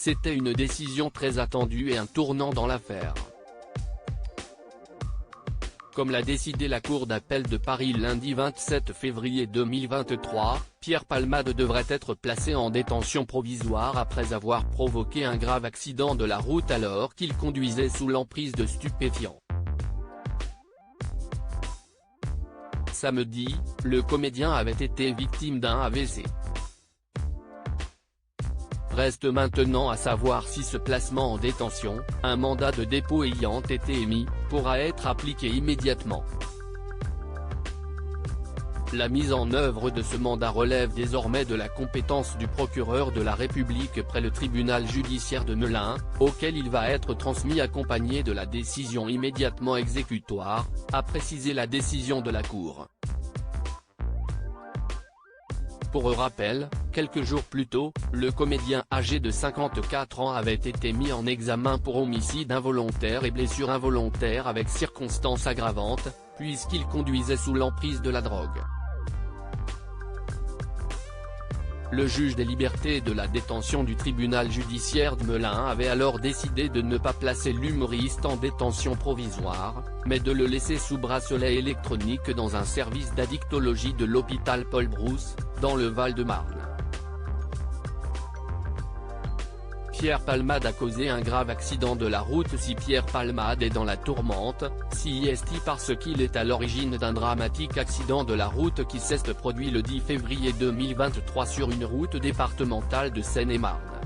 C'était une décision très attendue et un tournant dans l'affaire. Comme l'a décidé la Cour d'appel de Paris lundi 27 février 2023, Pierre Palmade devrait être placé en détention provisoire après avoir provoqué un grave accident de la route alors qu'il conduisait sous l'emprise de stupéfiants. Samedi, le comédien avait été victime d'un AVC. Reste maintenant à savoir si ce placement en détention, un mandat de dépôt ayant été émis, pourra être appliqué immédiatement. La mise en œuvre de ce mandat relève désormais de la compétence du procureur de la République près le tribunal judiciaire de Melun, auquel il va être transmis accompagné de la décision immédiatement exécutoire, a précisé la décision de la Cour. Pour rappel, quelques jours plus tôt, le comédien âgé de 54 ans avait été mis en examen pour homicide involontaire et blessure involontaire avec circonstances aggravantes, puisqu'il conduisait sous l'emprise de la drogue. Le juge des libertés et de la détention du tribunal judiciaire de Melun avait alors décidé de ne pas placer l'humoriste en détention provisoire, mais de le laisser sous bracelet électronique dans un service d'addictologie de l'hôpital Paul Brousse, dans le Val-de-Marne. Pierre Palmade a causé un grave accident de la route. Si Pierre Palmade est dans la tourmente, c'est parce qu'il est à l'origine d'un dramatique accident de la route qui s'est produit le 10 février 2023 sur une route départementale de Seine-et-Marne.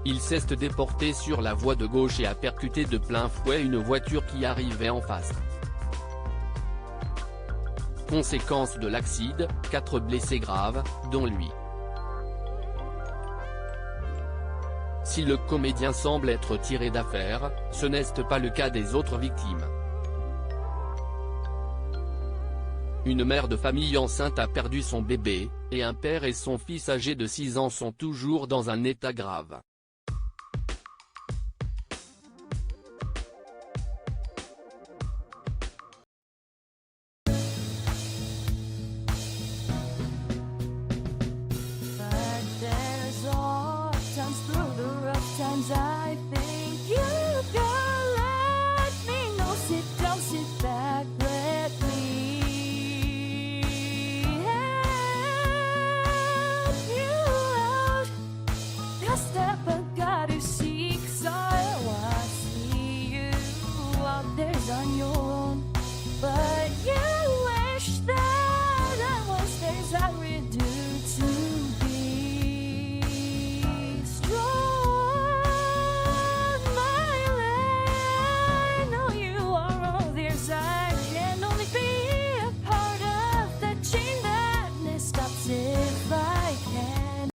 Il s'est déporté sur la voie de gauche et a percuté de plein fouet une voiture qui arrivait en face. Conséquence de l'accident, 4 blessés graves, dont lui. Si le comédien semble être tiré d'affaire, ce n'est pas le cas des autres victimes. Une mère de famille enceinte a perdu son bébé, et un père et son fils âgé de 6 ans sont toujours dans un état grave. Sometimes I think you could let me know. Sit down, sit back, let me help you out. The step I gotta seek, so I see you out there's on your